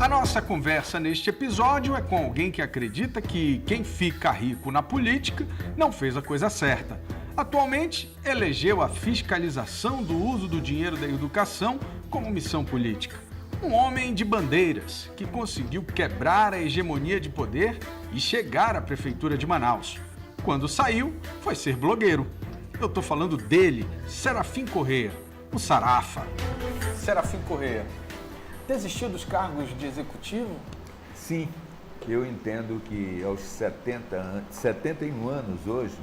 A nossa conversa neste episódio é com alguém que acredita que quem fica rico na política não fez a coisa certa. Atualmente, elegeu a fiscalização do uso do dinheiro da educação como missão política. Um homem de bandeiras que conseguiu quebrar a hegemonia de poder e chegar à prefeitura de Manaus. Quando saiu, foi ser blogueiro. Eu tô falando dele, Serafim Corrêa, o Sarafa. Serafim Corrêa, desistiu dos cargos de executivo? Sim, eu entendo que aos 71 anos hoje,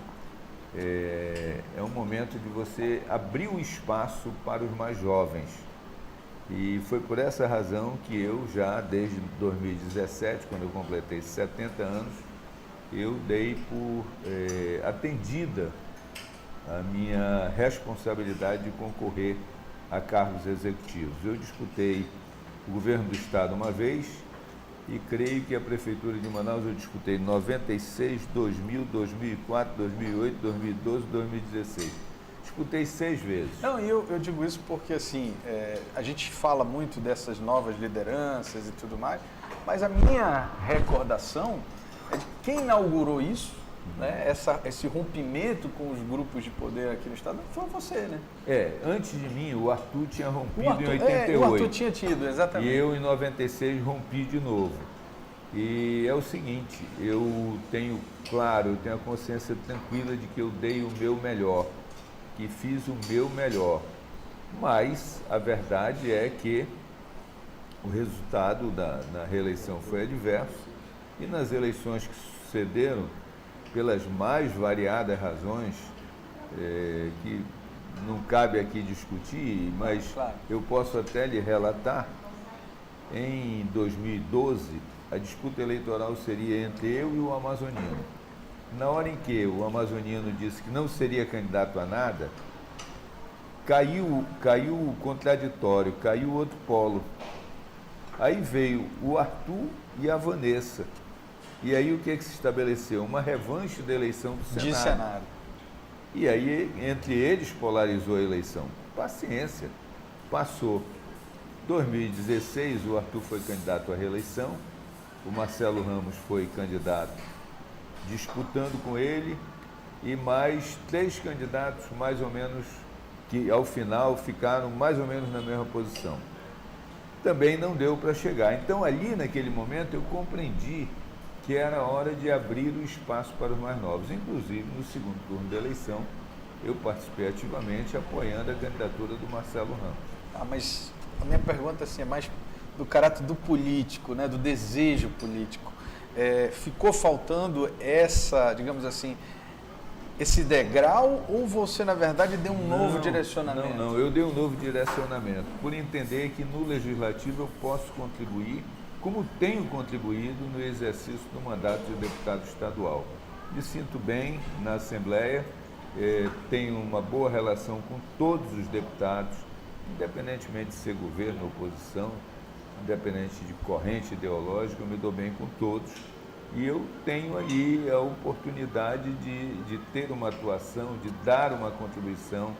é um momento de você abrir o espaço para os mais jovens. E foi por essa razão que eu já, desde 2017, quando eu completei 70 anos, eu dei por atendida a minha responsabilidade de concorrer a cargos executivos. Eu disputei o governo do estado uma vez e creio que a prefeitura de Manaus eu disputei em 96, 2000, 2004, 2008, 2012, 2016. Disputei 6 vezes. Não, e eu digo isso porque assim, a gente fala muito dessas novas lideranças e tudo mais, mas a minha recordação é de quem inaugurou isso, né, esse rompimento com os grupos de poder aqui no estado, foi você, né? Antes de mim, o Arthur tinha rompido em 88. O Arthur tinha tido, exatamente. E eu, em 96, rompi de novo. E é o seguinte, eu tenho a consciência tranquila de que eu dei o meu melhor, que fiz o meu melhor. Mas a verdade é que o resultado na reeleição foi adverso e nas eleições que sucederam, pelas mais variadas razões, que não cabe aqui discutir, mas claro, eu posso até lhe relatar, em 2012, a disputa eleitoral seria entre eu e o amazonino. Na hora em que o amazonino disse que não seria candidato a nada, caiu o contraditório, caiu outro polo. Aí veio o Arthur e a Vanessa. E aí o que se estabeleceu? Uma revanche da eleição do Senado. De Senado. E aí, entre eles, polarizou a eleição. Paciência. Passou. 2016, o Arthur foi candidato à reeleição, o Marcelo Ramos foi candidato disputando com ele, e mais 3 candidatos, mais ou menos, que ao final ficaram mais ou menos na mesma posição. Também não deu para chegar. Então, ali naquele momento, eu compreendi que era hora de abrir o espaço para os mais novos. Inclusive, no segundo turno da eleição, eu participei ativamente apoiando a candidatura do Marcelo Ramos. Mas a minha pergunta assim, é mais do caráter do político, né, do desejo político. Ficou faltando digamos assim, esse degrau, ou você, na verdade, deu um novo direcionamento? Não, eu dei um novo direcionamento, por entender que no Legislativo eu posso contribuir, como tenho contribuído no exercício do mandato de deputado estadual. Me sinto bem na Assembleia, tenho uma boa relação com todos os deputados, independentemente de ser governo ou oposição, independente de corrente ideológica, eu me dou bem com todos. E eu tenho ali a oportunidade de ter uma atuação, de dar uma contribuição,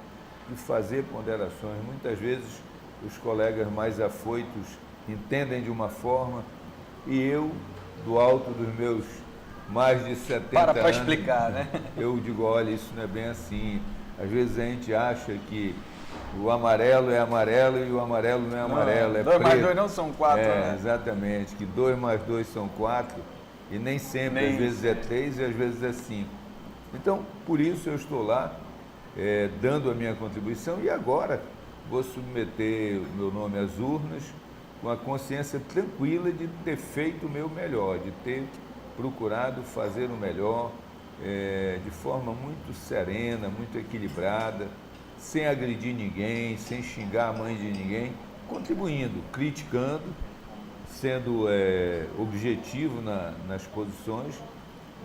de fazer ponderações. Muitas vezes os colegas mais afoitos entendem de uma forma e eu, do alto dos meus mais de 70 anos... Para explicar, né? Eu digo, olha, isso não é bem assim. Às vezes a gente acha que o amarelo é amarelo e o amarelo não é amarelo, é 2 preto. mais 2 não são 4, né? Exatamente, que 2 mais 2 são 4 e nem sempre, às vezes é 3 e às vezes é 5. Então, por isso eu estou lá, dando a minha contribuição, e agora vou submeter o meu nome às urnas com a consciência tranquila de ter feito o meu melhor, de ter procurado fazer o melhor, de forma muito serena, muito equilibrada, sem agredir ninguém, sem xingar a mãe de ninguém, contribuindo, criticando, sendo objetivo nas posições,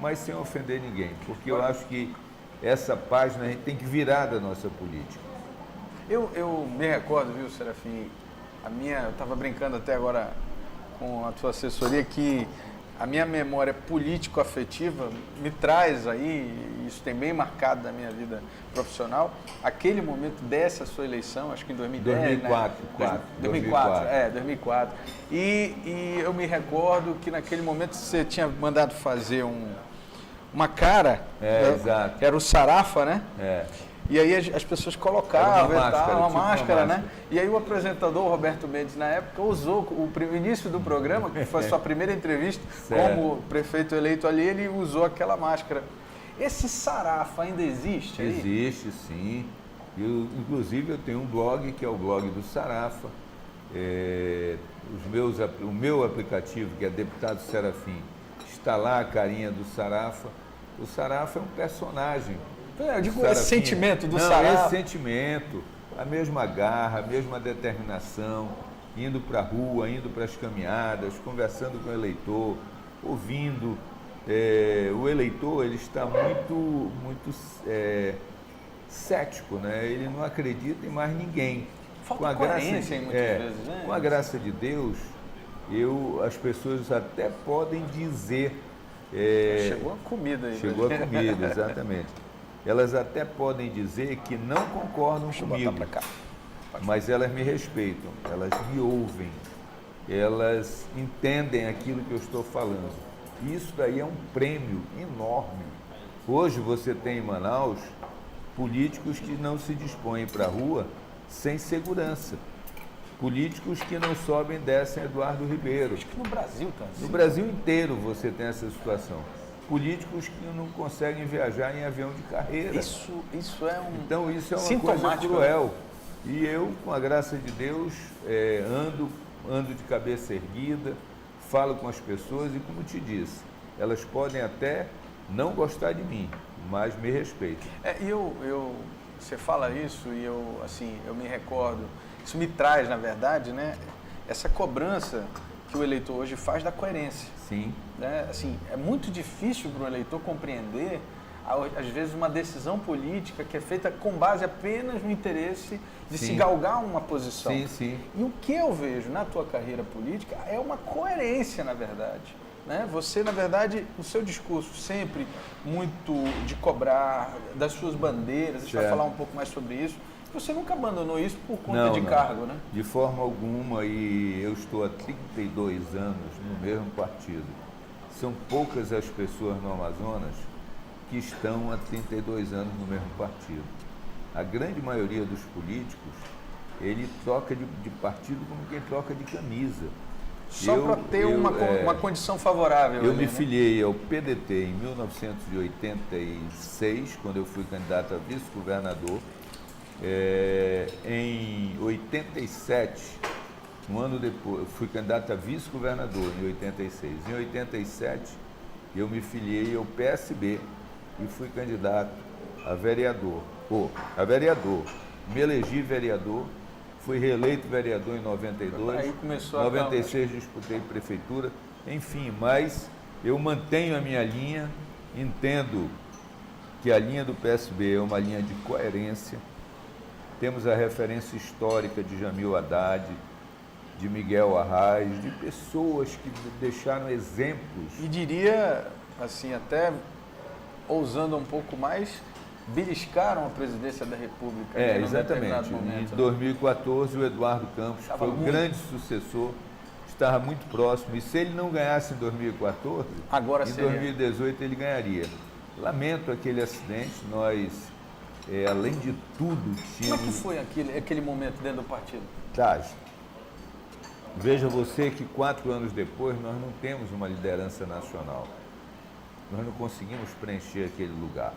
mas sem ofender ninguém, porque eu acho que essa página a gente tem que virar da nossa política. Eu me recordo, viu, Serafim, eu estava brincando até agora com a tua assessoria, que a minha memória político-afetiva me traz aí, isso tem bem marcado na minha vida profissional, aquele momento dessa sua eleição, acho que em 2010, 2004. E eu me recordo que naquele momento você tinha mandado fazer uma cara, exato. Era o Sarafa, né? E aí as pessoas colocavam uma máscara, né? E aí o apresentador, Roberto Mendes, na época, usou o início do programa, que foi a sua primeira entrevista como prefeito eleito ali, ele usou aquela máscara. Esse Sarafa ainda existe aí? Existe, sim. Inclusive eu tenho um blog, que é o blog do Sarafa. O meu aplicativo, que é Deputado Serafim, está lá a carinha do Sarafa. O Sarafa é um personagem. Eu digo esse sentimento do Sarafa. Esse sentimento, a mesma garra, a mesma determinação, indo para a rua, indo para as caminhadas, conversando com o eleitor, ouvindo. O eleitor, ele está muito cético, né? Ele não acredita em mais ninguém. Falta coerência muitas vezes, né? Com a graça de Deus, as pessoas até podem dizer... chegou a comida aí. Chegou a comida, exatamente. Elas até podem dizer que não concordam comigo, mas elas me respeitam, elas me ouvem, elas entendem aquilo que eu estou falando. Isso daí é um prêmio enorme. Hoje você tem em Manaus políticos que não se dispõem para a rua sem segurança. Políticos que não sobem e descem Eduardo Ribeiro. Acho que no Brasil, tá assim. No Brasil inteiro você tem essa situação. Políticos que não conseguem viajar em avião de carreira. Isso é um... Então isso é uma coisa cruel. E eu, com a graça de Deus, ando de cabeça erguida, falo com as pessoas e, como te disse, elas podem até não gostar de mim, mas me respeitam. Você fala isso e eu me recordo, isso me traz, na verdade, né, essa cobrança que o eleitor hoje faz da coerência. Sim. Né? Assim, é muito difícil para o eleitor compreender, às vezes, uma decisão política que é feita com base apenas no interesse de se galgar uma posição. Sim, sim. E o que eu vejo na tua carreira política é uma coerência, na verdade. Né? Você, na verdade, no seu discurso sempre muito de cobrar das suas bandeiras, a gente vai falar um pouco mais sobre isso. Você nunca abandonou isso por conta de cargo, né? De forma alguma, e eu estou há 32 anos no mesmo partido. São poucas as pessoas no Amazonas que estão há 32 anos no mesmo partido. A grande maioria dos políticos, ele troca de partido como quem troca de camisa. Só para ter uma condição favorável. Eu me filiei ao PDT em 1986, quando eu fui candidato a vice-governador. Em 87, um ano depois, eu fui candidato a vice-governador em 86. Em 87, eu me filiei ao PSB e fui candidato a vereador. Me elegi vereador, fui reeleito vereador em 92, aí começou 96 disputei prefeitura, enfim, mas eu mantenho a minha linha, entendo que a linha do PSB é uma linha de coerência. Temos a referência histórica de Jamil Haddad, de Miguel Arraes, de pessoas que deixaram exemplos. E diria, assim, até ousando um pouco mais, beliscaram a presidência da República. Exatamente. Em 2014, o Eduardo Campos, que foi o grande sucessor, estava muito próximo. E se ele não ganhasse em 2014, em 2018 ele ganharia. Lamento aquele acidente, nós... além de tudo, Como é que foi aquele momento dentro do partido? Trágico. Veja você que 4 anos depois nós não temos uma liderança nacional. Nós não conseguimos preencher aquele lugar.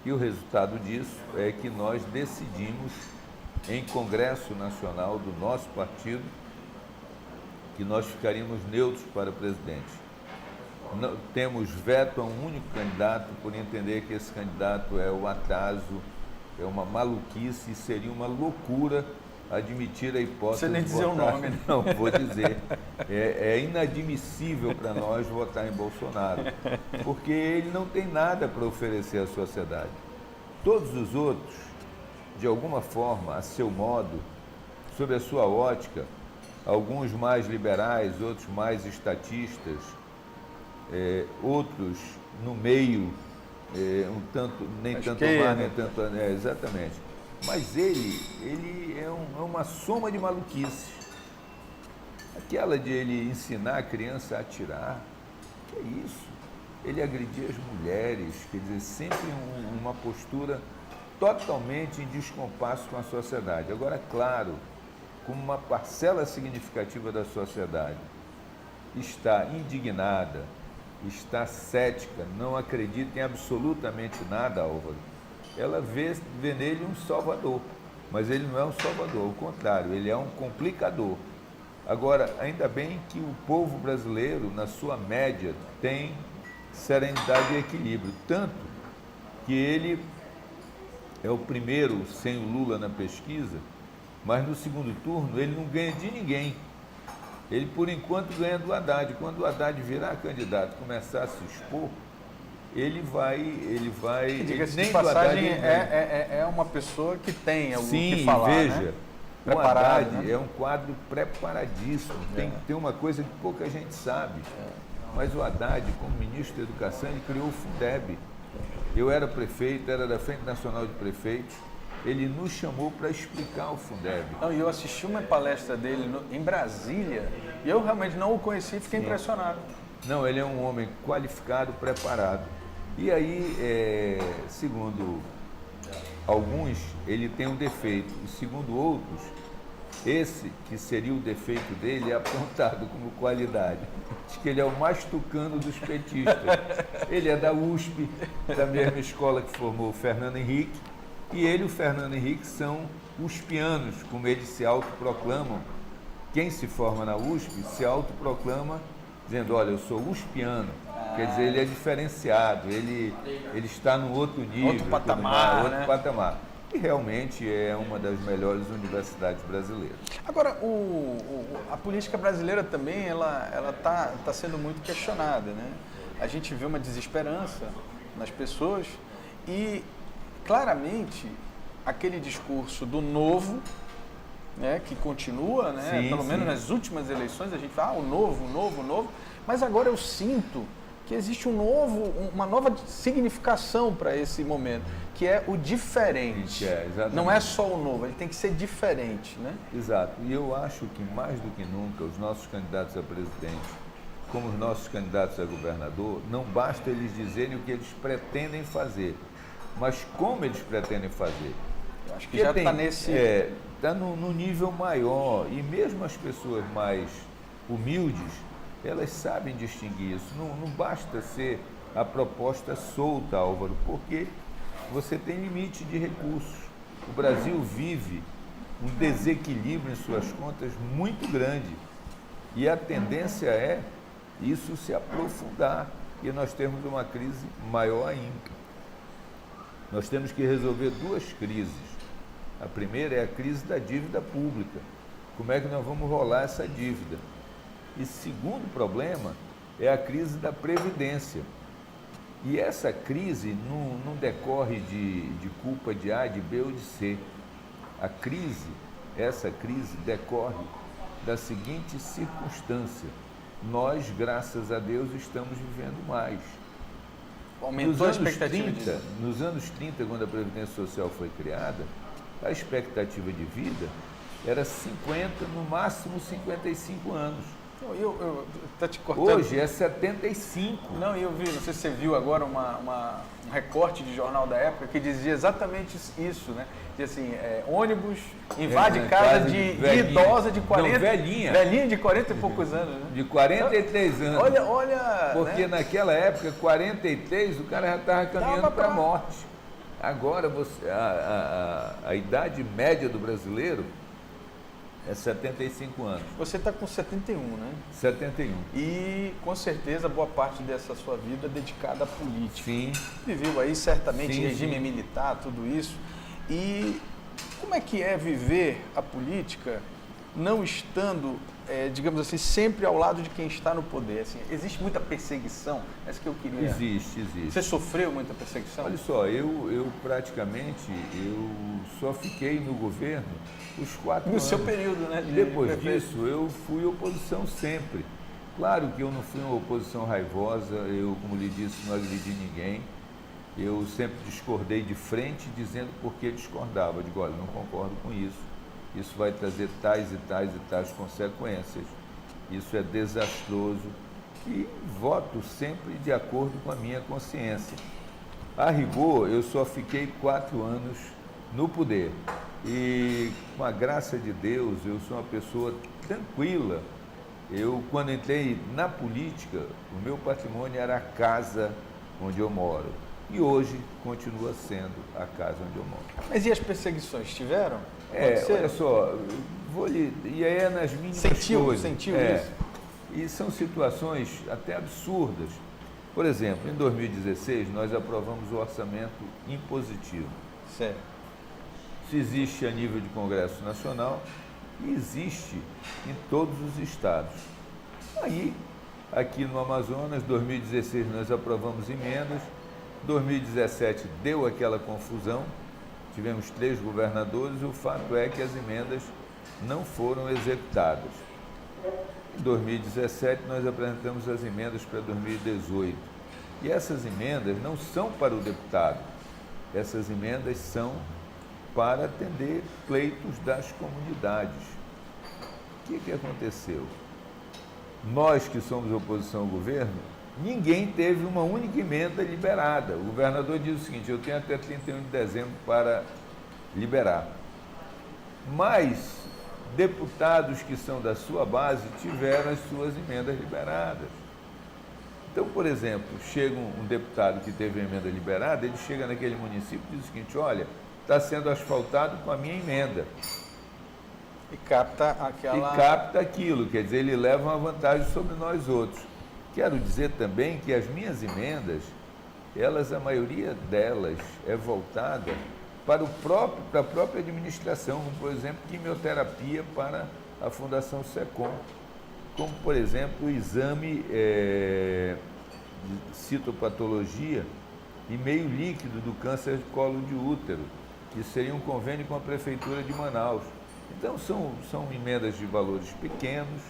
E o resultado disso é que nós decidimos, em Congresso Nacional do nosso partido, que nós ficaríamos neutros para presidente. Temos veto a um único candidato, por entender que esse candidato é o atraso, é uma maluquice e seria uma loucura admitir a hipótese Você nem de dizer votar. o nome, né? Não, vou dizer. É inadmissível para nós votar em Bolsonaro, porque ele não tem nada para oferecer à sociedade. Todos os outros, de alguma forma, a seu modo, sob a sua ótica, alguns mais liberais, outros mais estatistas, outros no meio, um tanto, nem tanto mais, nem tanto... exatamente. Mas ele é uma soma de maluquices. Aquela de ele ensinar a criança a atirar, que é isso? Ele agredia as mulheres, quer dizer, sempre uma postura totalmente em descompasso com a sociedade. Agora, claro, como uma parcela significativa da sociedade está indignada, está cética, não acredita em absolutamente nada, Álvaro, ela vê nele um salvador, mas ele não é um salvador, ao contrário, ele é um complicador. Agora, ainda bem que o povo brasileiro, na sua média, tem serenidade e equilíbrio, tanto que ele é o primeiro sem o Lula na pesquisa, mas no segundo turno ele não ganha de ninguém. Ele, por enquanto, ganha do Haddad. Quando o Haddad virar candidato e começar a se expor, ele vai Diga-se nem de do Haddad passagem, é uma pessoa que tem algo que falar, veja, né? O Haddad, né? é um quadro preparadíssimo. Tem uma coisa que pouca gente sabe. Mas o Haddad, como ministro da Educação, ele criou o Fundeb. Eu era prefeito, era da Frente Nacional de Prefeitos. Ele nos chamou para explicar o Fundeb. Não, e eu assisti uma palestra dele em Brasília e eu realmente não o conheci e fiquei impressionado. Não, ele é um homem qualificado, preparado. E aí, segundo alguns, ele tem um defeito. E segundo outros, esse que seria o defeito dele é apontado como qualidade. Diz que ele é o mais tucano dos petistas. Ele é da USP, da mesma escola que formou o Fernando Henrique. E ele e o Fernando Henrique são uspianos, como eles se autoproclamam. Quem se forma na USP se autoproclama dizendo, olha, eu sou uspiano. Quer dizer, ele é diferenciado, ele está no outro nível. Outro patamar, outro patamar. E realmente é uma das melhores universidades brasileiras. Agora, a política brasileira também, ela tá sendo muito questionada, né? A gente vê uma desesperança nas pessoas e, claramente, aquele discurso do novo, né, que continua, né? Sim, Pelo menos sim. nas últimas eleições a gente fala, o novo, mas agora eu sinto que existe uma nova significação para esse momento, que é o diferente. Exatamente. Não é só o novo, ele tem que ser diferente, né? Exato. E eu acho que mais do que nunca os nossos candidatos a presidente, como os nossos candidatos a governador, não basta eles dizerem o que eles pretendem fazer, mas como eles pretendem fazer. Eu acho que já está nesse... Está no nível maior. E mesmo as pessoas mais humildes, elas sabem distinguir isso. Não basta ser a proposta solta, Álvaro, porque você tem limite de recursos. O Brasil vive um desequilíbrio em suas contas muito grande. E a tendência é isso se aprofundar e nós temos uma crise maior ainda. Nós temos que resolver duas crises. A primeira é a crise da dívida pública. Como é que nós vamos rolar essa dívida? E segundo problema é a crise da Previdência. E essa crise não decorre de culpa de A, de B ou de C. Essa crise decorre da seguinte circunstância. Nós, graças a Deus, estamos vivendo mais. Aumentou a expectativa de vida. Nos anos 30, quando a Previdência Social foi criada, a expectativa de vida era 50, no máximo 55 anos. Eu tô te cortando. Hoje é 75. Não, eu vi, não sei se você viu agora um recorte de jornal da época que dizia exatamente isso, né? Dizia assim, ônibus invade casa de idosa de 40... Não, velhinha. Velhinha de 40 e poucos anos, né? De 43 anos. Olha... Porque né? naquela época, 43, o cara já estava caminhando para a morte. Agora, a idade média do brasileiro é 75 anos. Você está com 71, né? 71. E, com certeza, boa parte dessa sua vida é dedicada à política. Sim. Viveu aí, certamente, Sim, regime sim. militar, tudo isso. E como é que é viver a política não estando, digamos assim, sempre ao lado de quem está no poder? Assim, existe muita perseguição? Essa que eu queria... Existe. Você sofreu muita perseguição? Olha só, eu praticamente, só fiquei no governo os 4 anos. No seu período, né? Depois disso, eu fui oposição sempre. Claro que eu não fui uma oposição raivosa, eu, como lhe disse, não agredi ninguém. Eu sempre discordei de frente, dizendo por que discordava. Eu digo, olha, não concordo com isso. Isso vai trazer tais e tais e tais consequências. Isso é desastroso. E voto sempre de acordo com a minha consciência. A rigor, eu só fiquei 4 anos no poder. E, com a graça de Deus, eu sou uma pessoa tranquila. Eu, quando entrei na política, o meu patrimônio era a casa onde eu moro. E hoje continua sendo a casa onde eu moro. Mas e as perseguições, tiveram? Olha só, e aí é nas mínimas coisas. Sentiu isso? E são situações até absurdas. Por exemplo, em 2016, nós aprovamos o orçamento impositivo. Certo. Isso existe a nível de Congresso Nacional e existe em todos os estados. Aí, aqui no Amazonas, 2016, nós aprovamos emendas, 2017 deu aquela confusão, tivemos 3 governadores e o fato é que as emendas não foram executadas. Em 2017, nós apresentamos as emendas para 2018. E essas emendas não são para o deputado, essas emendas são para atender pleitos das comunidades. O que aconteceu? Nós que somos oposição ao governo, ninguém teve uma única emenda liberada. O governador diz o seguinte, eu tenho até 31 de dezembro para liberar. Mas deputados que são da sua base tiveram as suas emendas liberadas. Então, por exemplo, chega um deputado que teve a emenda liberada, ele chega naquele município e diz o seguinte, olha, está sendo asfaltado com a minha emenda. E capta aquela... E capta aquilo, quer dizer, ele leva uma vantagem sobre nós outros. Quero dizer também que as minhas emendas, a maioria delas é voltada para a própria administração, como, por exemplo, quimioterapia para a Fundação SECOM, como, por exemplo, o exame de citopatologia e meio líquido do câncer de colo de útero, que seria um convênio com a Prefeitura de Manaus. Então, são emendas de valores pequenos,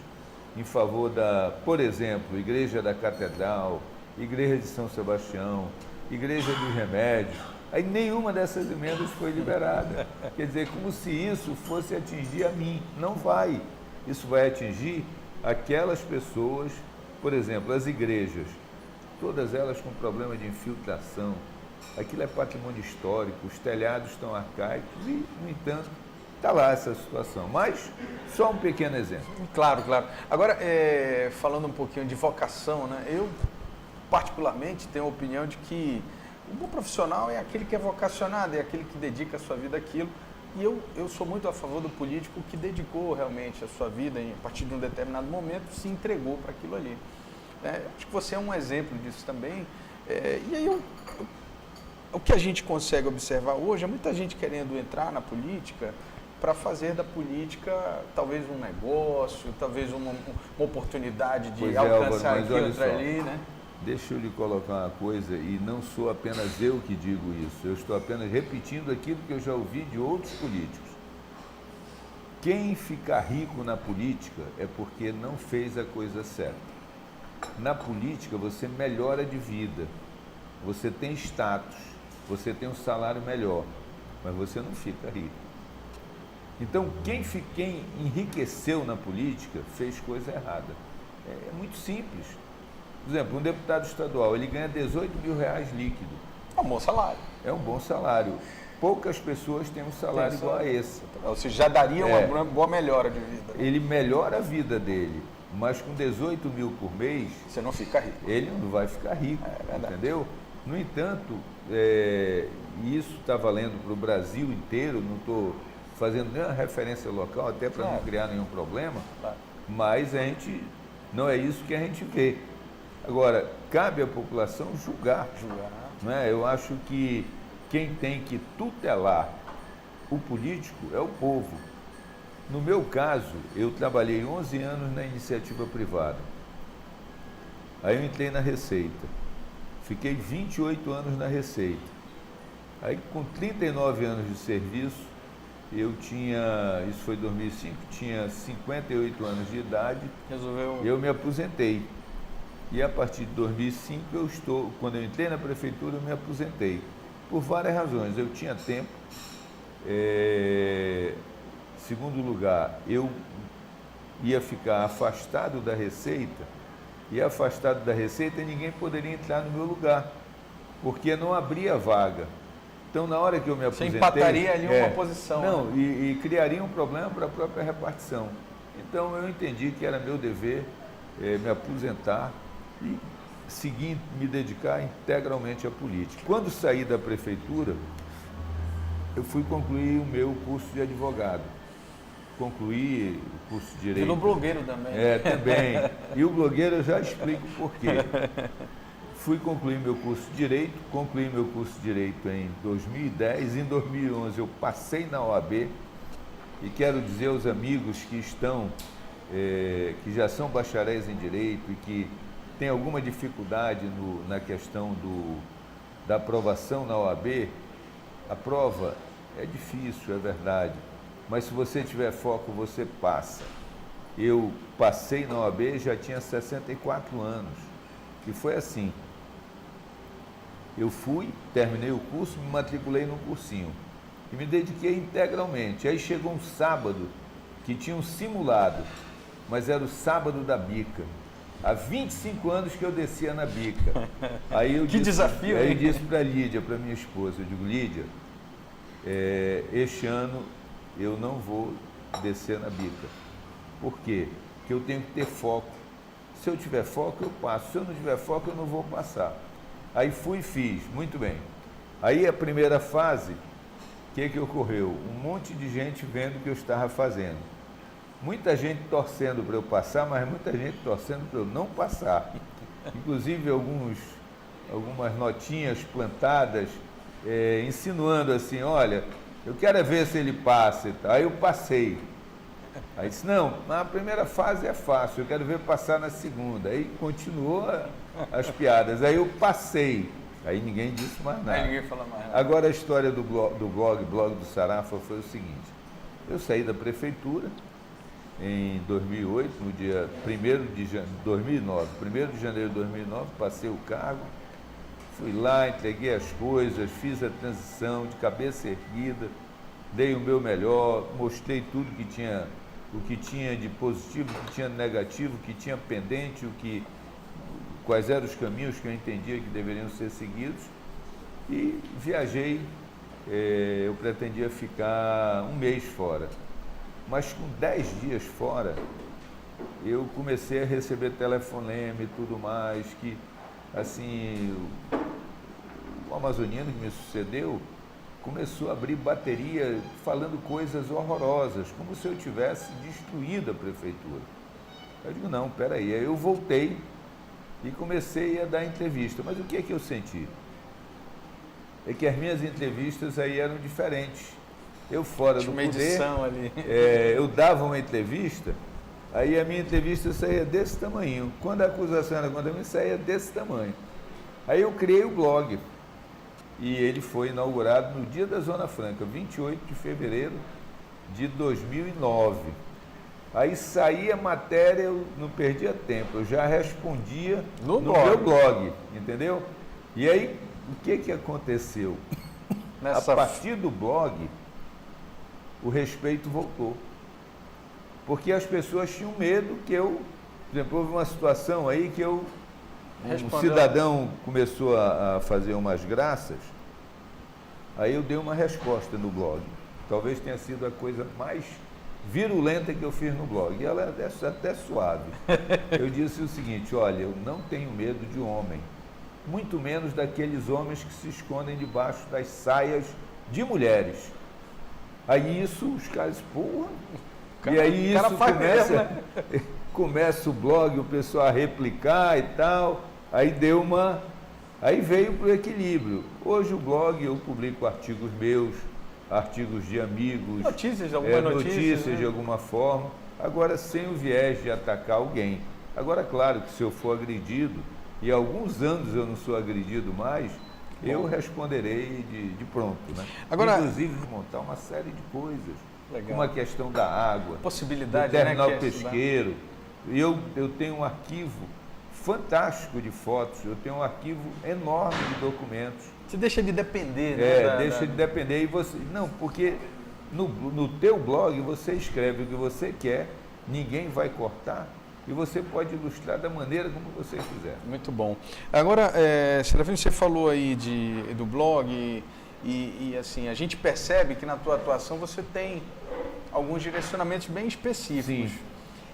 em favor da, por exemplo, Igreja da Catedral, Igreja de São Sebastião, Igreja dos Remédios. Aí nenhuma dessas emendas foi liberada. Quer dizer, como se isso fosse atingir a mim. Não vai. Isso vai atingir aquelas pessoas, por exemplo, as igrejas, todas elas com problema de infiltração. Aquilo é patrimônio histórico, os telhados estão arcaicos e, no entanto, está lá essa situação. Mas, só um pequeno exemplo. Claro, claro. Agora, falando um pouquinho de vocação, né? Eu, particularmente, tenho a opinião de que o bom profissional é aquele que é vocacionado, é aquele que dedica a sua vida àquilo. E eu sou muito a favor do político que dedicou realmente a sua vida, a partir de um determinado momento, se entregou para aquilo ali. Acho que você é um exemplo disso também. E aí, o que a gente consegue observar hoje é muita gente querendo entrar na política para fazer da política talvez um negócio, talvez uma oportunidade de alcançar aqui, outra ali, né? Deixa eu lhe colocar uma coisa, e não sou apenas eu que digo isso, eu estou apenas repetindo aquilo que eu já ouvi de outros políticos. Quem fica rico na política é porque não fez a coisa certa. Na política você melhora de vida, você tem status, você tem um salário melhor, mas você não fica rico. Então, quem enriqueceu na política fez coisa errada. É muito simples. Por exemplo, um deputado estadual, ele ganha R$18 mil líquido. É um bom salário. É um bom salário. Poucas pessoas têm um salário igual a esse. Ou seja, já daria uma boa melhora de vida. Né? Ele melhora a vida dele, mas com 18 mil por mês... Você não fica rico. Ele não vai ficar rico, entendeu? No entanto, isso está valendo para o Brasil inteiro, não estou fazendo nenhuma referência local, até para não criar nenhum problema, mas não é isso que a gente vê. Agora, cabe à população julgar. Não é? Eu acho que quem tem que tutelar o político é o povo. No meu caso, eu trabalhei 11 anos na iniciativa privada. Aí eu entrei na Receita. Fiquei 28 anos na Receita. Aí, com 39 anos de serviço, isso foi em 2005, tinha 58 anos de idade, Resolveu. eu me aposentei. E a partir de 2005, quando eu entrei na prefeitura, eu me aposentei. Por várias razões. Eu tinha tempo. Segundo lugar, eu ia ficar afastado da Receita, e afastado da Receita ninguém poderia entrar no meu lugar, porque não abria vaga. Então, na hora que eu me aposentei... Você empataria ali uma posição. Não, né? e criaria um problema para a própria repartição. Então, eu entendi que era meu dever me aposentar e seguir, me dedicar integralmente à política. Quando saí da prefeitura, eu fui concluir o meu curso de advogado. Concluí o curso de Direito. Virou blogueiro também. Também. E o blogueiro eu já explico por quê. Fui concluir meu curso de Direito, concluí meu curso de Direito em 2010, em 2011 eu passei na OAB, e quero dizer aos amigos que que já são bacharéis em Direito e que têm alguma dificuldade na questão da aprovação na OAB, a prova é difícil, é verdade, mas se você tiver foco, você passa. Eu passei na OAB, já tinha 64 anos, e foi assim. Eu terminei o curso, me matriculei num cursinho e me dediquei integralmente. Aí chegou um sábado que tinha um simulado, mas era o sábado da bica. Há 25 anos que eu descia na bica. Aí eu desafio, Aí hein? eu disse para Lídia, para minha esposa, eu digo, Lídia, este ano eu não vou descer na bica. Por quê? Porque eu tenho que ter foco. Se eu tiver foco, eu passo. Se eu não tiver foco, eu não vou passar. Aí fui e fiz, muito bem. Aí a primeira fase, o que ocorreu? Um monte de gente vendo o que eu estava fazendo. Muita gente torcendo para eu passar, mas muita gente torcendo para eu não passar. Inclusive algumas notinhas plantadas, insinuando assim, olha, eu quero ver se ele passa e tal. Aí eu passei. Aí disse, não, na primeira fase é fácil, eu quero ver passar na segunda. Aí continuou as piadas, aí eu passei. Aí ninguém disse mais nada. Aí ninguém fala mais nada. Agora a história do blog do Sarafa foi o seguinte, eu saí da prefeitura em 2008, no dia 1º de janeiro de 2009, passei o cargo, fui lá, entreguei as coisas, fiz a transição de cabeça erguida, dei o meu melhor, mostrei tudo o que tinha de positivo, o que tinha de negativo, o que tinha pendente, quais eram os caminhos que eu entendia que deveriam ser seguidos, e viajei. Eu pretendia ficar um mês fora, mas com 10 dias fora, eu comecei a receber telefonema e tudo mais, que assim, o amazoniano que me sucedeu começou a abrir bateria falando coisas horrorosas, como se eu tivesse destruído a prefeitura. Eu digo, não, peraí. Aí eu voltei e comecei a dar entrevista. Mas o que é que eu senti? É que as minhas entrevistas aí eram diferentes. Eu fora do poder, ali. Eu dava uma entrevista, aí a minha entrevista saía desse tamanho. Quando a acusação era contra mim, saía desse tamanho. Aí eu criei o blog. E ele foi inaugurado no dia da Zona Franca, 28 de fevereiro de 2009. Aí saía a matéria, eu não perdia tempo, eu já respondia no meu blog, entendeu? E aí, o que aconteceu? A partir do blog, o respeito voltou. Porque as pessoas tinham medo que eu... Por exemplo, houve uma situação aí que um cidadão começou a fazer umas graças, aí eu dei uma resposta no blog. Talvez tenha sido a coisa mais virulenta que eu fiz no blog. E ela é até suave. Eu disse o seguinte, olha, eu não tenho medo de homem, muito menos daqueles homens que se escondem debaixo das saias de mulheres. Aí isso, os caras, porra... E aí isso começa o blog, o pessoal a replicar e tal, aí veio para o equilíbrio. Hoje o blog eu publico artigos meus, artigos de amigos, notícias de alguma forma, agora sem o viés de atacar alguém. Agora, claro que se eu for agredido, e há alguns anos eu não sou agredido mais, eu responderei de pronto, né? Agora, inclusive montar uma série de coisas, legal. como a questão da água, Possibilidade, do terminal né, pesqueiro. Eu tenho um arquivo fantástico de fotos, eu tenho um arquivo enorme de documentos. Você deixa de depender, né? Deixa de depender. E você, não, porque no teu blog você escreve o que você quer, ninguém vai cortar e você pode ilustrar da maneira como você quiser. Muito bom. Agora, Serafino, você falou aí do blog e assim, a gente percebe que na tua atuação você tem alguns direcionamentos bem específicos. Sim.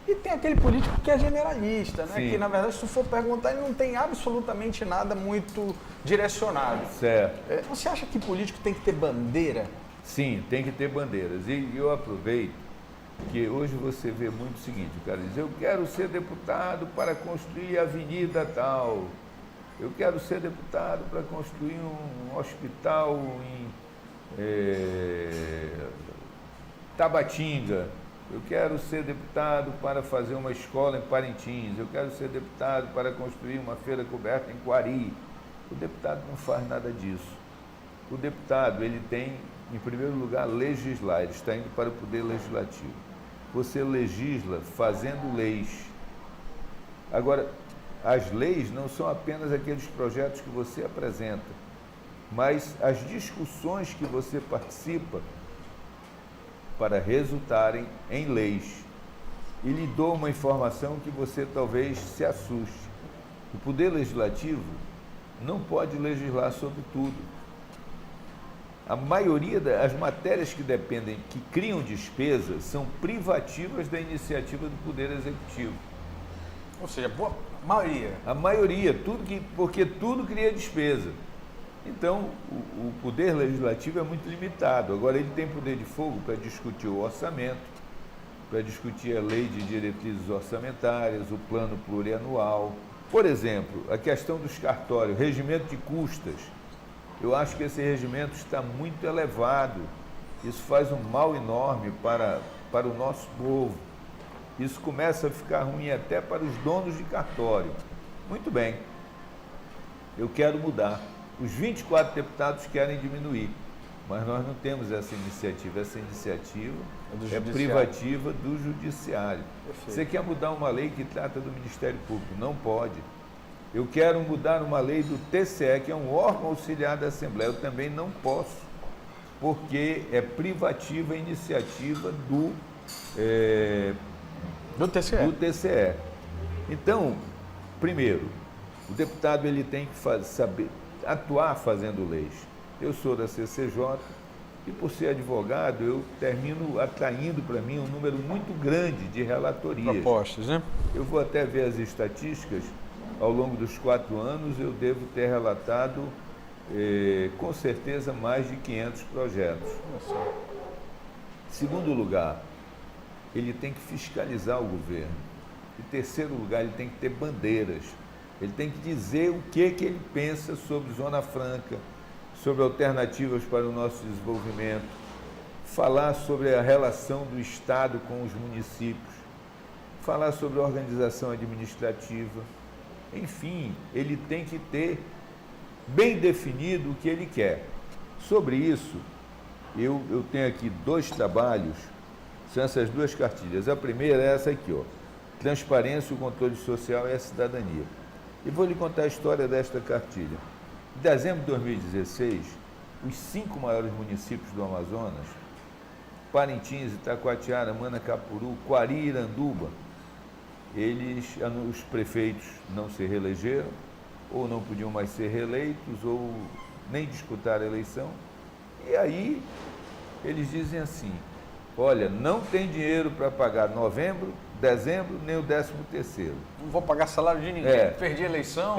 E tem aquele político que é generalista, né? Sim. Que na verdade, se tu for perguntar, ele não tem absolutamente nada muito direcionado. Certo. Você acha que político tem que ter bandeira? Sim, tem que ter bandeiras. E eu aproveito que hoje você vê muito o seguinte, o cara diz, eu quero ser deputado para construir a avenida tal, eu quero ser deputado para construir um hospital em Tabatinga, eu quero ser deputado para fazer uma escola em Parintins, eu quero ser deputado para construir uma feira coberta em Quari. O deputado não faz nada disso. O deputado, ele tem, em primeiro lugar, legislar, ele está indo para o poder legislativo. Você legisla fazendo leis. Agora, as leis não são apenas aqueles projetos que você apresenta, mas as discussões que você participa para resultarem em leis. E lhe dou uma informação que você talvez se assuste. O poder legislativo não pode legislar sobre tudo. A maioria das matérias que dependem, que criam despesas, são privativas da iniciativa do Poder Executivo. Ou seja, boa maioria. A maioria, porque tudo cria despesa. Então, o Poder Legislativo é muito limitado. Agora, ele tem poder de fogo para discutir o orçamento, para discutir a lei de diretrizes orçamentárias, o plano plurianual. Por exemplo, a questão dos cartórios, regimento de custas. Eu acho que esse regimento está muito elevado. Isso faz um mal enorme para o nosso povo. Isso começa a ficar ruim até para os donos de cartório. Muito bem, eu quero mudar. Os 24 deputados querem diminuir, mas nós não temos essa iniciativa. Essa iniciativa é privativa do Judiciário. Perfeito. Você quer mudar uma lei que trata do Ministério Público? Não pode. Eu quero mudar uma lei do TCE, que é um órgão auxiliar da Assembleia. Eu também não posso, porque é privativa a iniciativa do TCE. Então, primeiro, o deputado ele tem que saber atuar fazendo leis. Eu sou da CCJ e, por ser advogado, eu termino atraindo para mim um número muito grande de relatorias. Propostas, né? Eu vou até ver as estatísticas. Ao longo dos 4 anos, eu devo ter relatado, com certeza, mais de 500 projetos. Segundo lugar, ele tem que fiscalizar o governo. Em terceiro lugar, ele tem que ter bandeiras. Ele tem que dizer o que ele pensa sobre Zona Franca, sobre alternativas para o nosso desenvolvimento, falar sobre a relação do Estado com os municípios, falar sobre a organização administrativa. Enfim, ele tem que ter bem definido o que ele quer. Sobre isso, eu tenho aqui 2 trabalhos, são essas 2 cartilhas. A primeira é essa aqui, ó, Transparência, o Controle Social e a Cidadania. E vou lhe contar a história desta cartilha. Em dezembro de 2016, os 5 maiores municípios do Amazonas, Parintins, Itacoatiara, Manacapuru, Quari e Iranduba, os prefeitos não se reelegeram, ou não podiam mais ser reeleitos, ou nem disputar a eleição. E aí, eles dizem assim, olha, não tem dinheiro para pagar novembro, dezembro, nem o 13º. Não vou pagar salário de ninguém, perdi a eleição.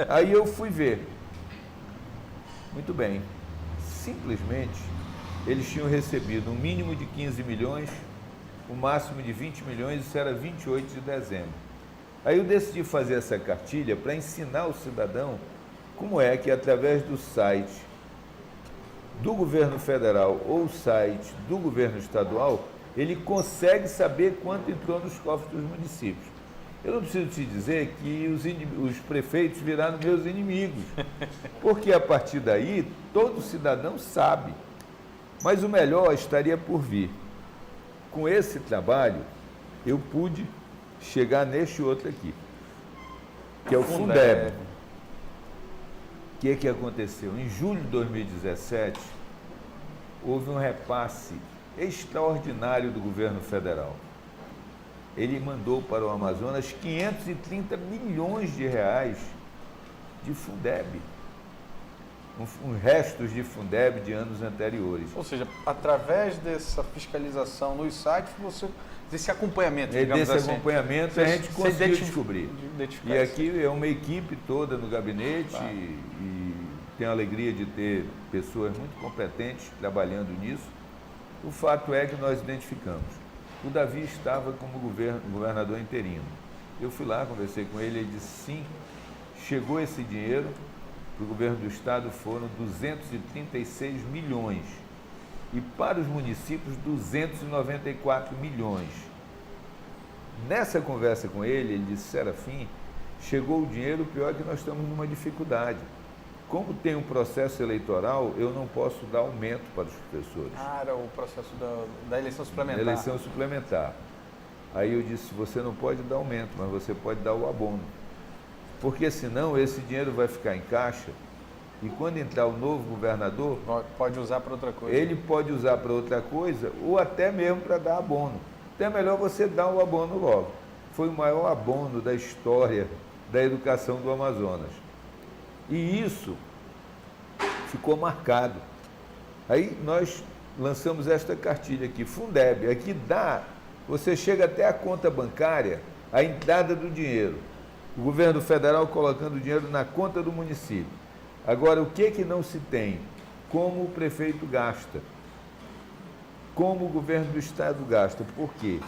Aí eu fui ver. Muito bem. Simplesmente, eles tinham recebido um mínimo de 15 milhões, o máximo de 20 milhões, isso era 28 de dezembro. Aí eu decidi fazer essa cartilha para ensinar o cidadão como é que, através do site do governo federal ou o site do governo estadual, ele consegue saber quanto entrou nos cofres dos municípios. Eu não preciso te dizer que os prefeitos viraram meus inimigos, porque a partir daí todo cidadão sabe. Mas o melhor estaria por vir. Com esse trabalho, eu pude chegar neste outro aqui, que é o Fundeb. O que aconteceu? Em julho de 2017, houve um repasse extraordinário do governo federal. Ele mandou para o Amazonas 530 milhões de reais de Fundeb, restos de Fundeb de anos anteriores. Ou seja, através dessa fiscalização nos sites, desse acompanhamento, digamos desse assim, acompanhamento, a gente conseguiu descobrir. E aqui é uma equipe toda no gabinete e tenho a alegria de ter pessoas muito competentes trabalhando nisso. O fato é que nós identificamos. O Davi estava como governador interino. Eu fui lá, conversei com ele, ele disse sim, chegou esse dinheiro, para o governo do estado foram 236 milhões e para os municípios 294 milhões. Nessa conversa com ele disse, Serafim, chegou o dinheiro, pior é que nós estamos numa dificuldade. Como tem um processo eleitoral, eu não posso dar aumento para os professores. Era o processo da eleição suplementar. Eleição suplementar. Aí eu disse, você não pode dar aumento, mas você pode dar o abono. Porque senão esse dinheiro vai ficar em caixa e quando entrar o novo governador... Pode usar para outra coisa. Ele pode usar para outra coisa ou até mesmo para dar abono. Então é melhor você dar o abono logo. Foi o maior abono da história da educação do Amazonas. E isso ficou marcado. Aí nós lançamos esta cartilha aqui, Fundeb. Aqui você chega até a conta bancária, a entrada do dinheiro. O governo federal colocando o dinheiro na conta do município. Agora, o que não se tem? Como o prefeito gasta? Como o governo do estado gasta? Por quê?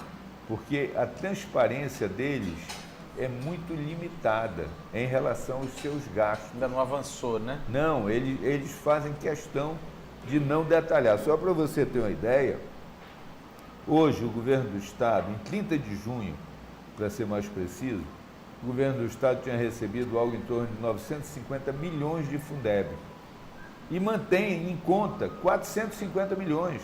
Porque a transparência deles é muito limitada em relação aos seus gastos. Ainda não avançou, né? Não, eles fazem questão de não detalhar. Só para você ter uma ideia, hoje o governo do estado, em 30 de junho, para ser mais preciso, o governo do estado tinha recebido algo em torno de 950 milhões de Fundeb e mantém em conta 450 milhões.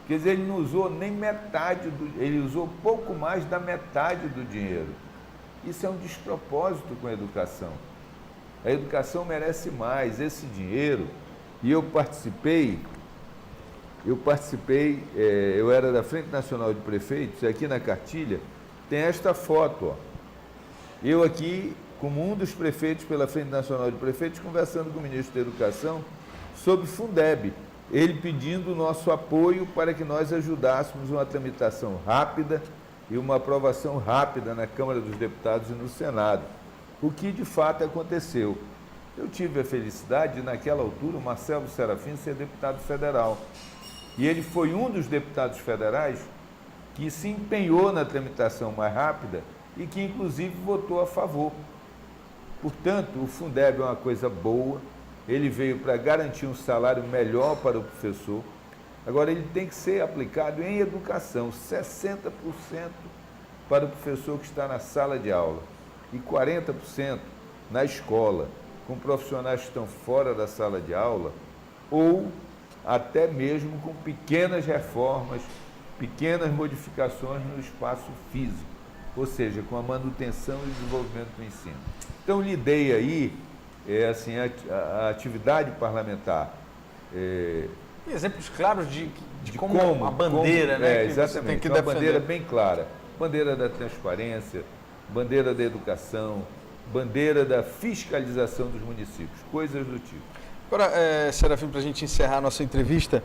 Quer dizer, ele não usou nem metade, ele usou pouco mais da metade do dinheiro. Isso é um despropósito com a educação. A educação merece mais esse dinheiro. E eu participei, eu era da Frente Nacional de Prefeitos, e aqui na cartilha tem esta foto, ó. Eu aqui, como um dos prefeitos pela Frente Nacional de Prefeitos, conversando com o ministro da Educação sobre Fundeb, ele pedindo o nosso apoio para que nós ajudássemos uma tramitação rápida e uma aprovação rápida na Câmara dos Deputados e no Senado, o que de fato aconteceu. Eu tive a felicidade de, naquela altura, o Marcelo Serafim ser deputado federal. E ele foi um dos deputados federais que se empenhou na tramitação mais rápida e que, inclusive, votou a favor. Portanto, o Fundeb é uma coisa boa, ele veio para garantir um salário melhor para o professor. Agora, ele tem que ser aplicado em educação, 60% para o professor que está na sala de aula e 40% na escola, com profissionais que estão fora da sala de aula ou até mesmo com pequenas reformas, pequenas modificações no espaço físico, ou seja, com a manutenção e desenvolvimento do ensino. Então, lhe dei aí a atividade parlamentar. Exemplos claros de como a bandeira, né? Que exatamente, você tem que uma defender. bandeira bem clara. Bandeira da transparência, bandeira da educação, bandeira da fiscalização dos municípios, coisas do tipo. Agora, Serafim, para a gente encerrar a nossa entrevista,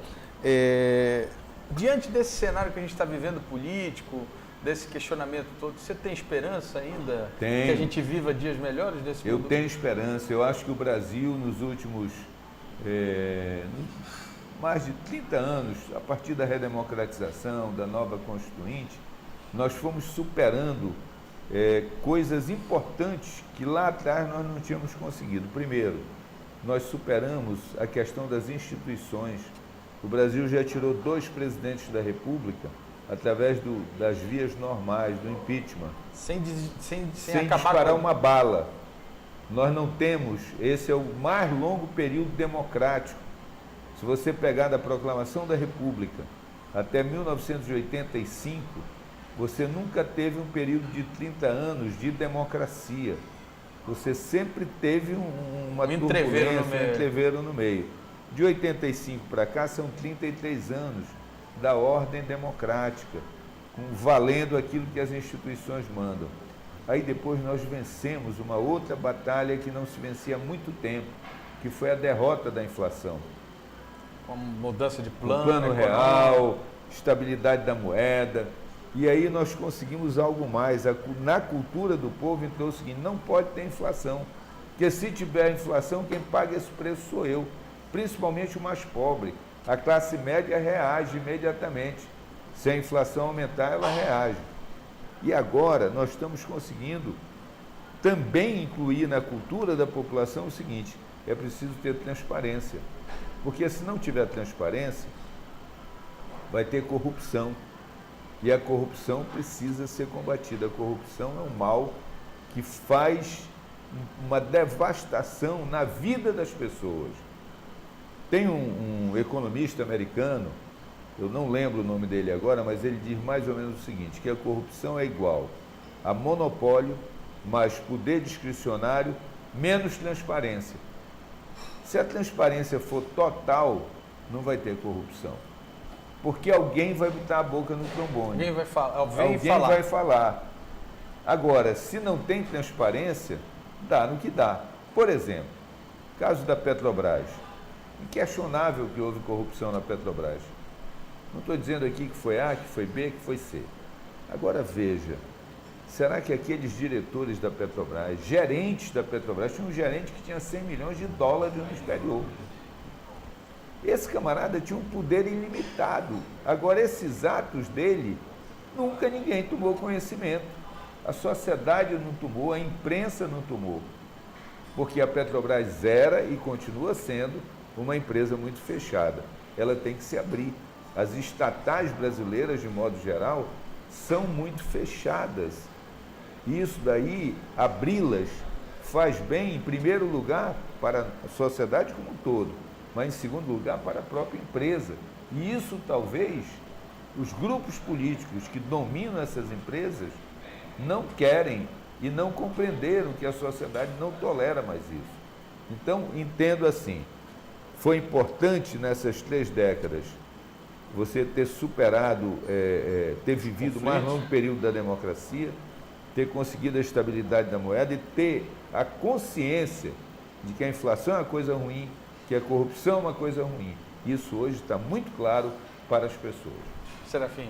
diante desse cenário que a gente está vivendo político, desse questionamento todo, você tem esperança ainda que a gente viva dias melhores desse mundo? Eu tenho esperança. Eu acho que o Brasil, nos últimos mais de 30 anos, a partir da redemocratização, da nova Constituinte, nós fomos superando coisas importantes que lá atrás nós não tínhamos conseguido. Primeiro, nós superamos a questão das instituições. O Brasil já tirou 2 presidentes da República através das vias normais, do impeachment, Sem sem acabar disparar com... uma bala. Nós não temos, esse é o mais longo período democrático. Se você pegar da proclamação da República até 1985, você nunca teve um período de 30 anos de democracia. Você sempre teve uma turbulência, um entreveiro no meio. De 85 para cá são 33 anos da ordem democrática, valendo aquilo que as instituições mandam. Aí depois nós vencemos uma outra batalha que não se vencia há muito tempo, que foi a derrota da inflação. Com mudança de plano real, estabilidade da moeda. E aí nós conseguimos algo mais. Na cultura do povo entrou o seguinte: não pode ter inflação, porque se tiver inflação, quem paga esse preço sou eu, principalmente o mais pobre. A classe média reage imediatamente. Se a inflação aumentar, ela reage. E agora nós estamos conseguindo também incluir na cultura da população o seguinte: é preciso ter transparência. Porque se não tiver transparência, vai ter corrupção. E a corrupção precisa ser combatida. A corrupção é um mal que faz uma devastação na vida das pessoas. Tem um economista americano, eu não lembro o nome dele agora, mas ele diz mais ou menos o seguinte, que a corrupção é igual a monopólio, mais poder discricionário, menos transparência. Se a transparência for total, não vai ter corrupção. Porque alguém vai botar a boca no trombone. Alguém vai falar. Alguém vai falar. Agora, se não tem transparência, dá no que dá. Por exemplo, caso da Petrobras. Inquestionável que houve corrupção na Petrobras. Não estou dizendo aqui que foi A, que foi B, que foi C. Agora veja, será que aqueles diretores da Petrobras, gerentes da Petrobras, tinha um gerente que tinha 100 milhões de dólares no exterior. Esse camarada tinha um poder ilimitado. Agora, esses atos dele, nunca ninguém tomou conhecimento. A sociedade não tomou, a imprensa não tomou. Porque a Petrobras era e continua sendo uma empresa muito fechada. Ela tem que se abrir. As estatais brasileiras, de modo geral, são muito fechadas. E isso daí, abri-las, faz bem, em primeiro lugar, para a sociedade como um todo, mas em segundo lugar para a própria empresa. E isso talvez os grupos políticos que dominam essas empresas não querem e não compreenderam que a sociedade não tolera mais isso. Então, entendo assim, foi importante nessas 3 décadas você ter superado, ter vivido o mais longo período da democracia, ter conseguido a estabilidade da moeda e ter a consciência de que a inflação é uma coisa ruim, que a corrupção é uma coisa ruim. Isso hoje está muito claro para as pessoas. Serafim.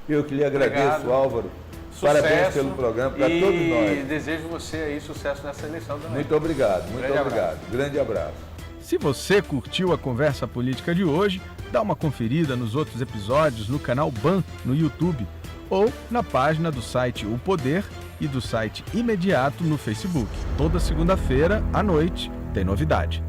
Eu que lhe agradeço, obrigado. Álvaro. Sucesso, parabéns pelo programa, para todos nós. E desejo você aí sucesso nessa eleição também. Muito obrigado, muito obrigado. Grande abraço. Se você curtiu a conversa política de hoje, dá uma conferida nos outros episódios no canal BAN no YouTube ou na página do site O Poder e do site Imediato no Facebook. Toda segunda-feira, à noite, tem novidade.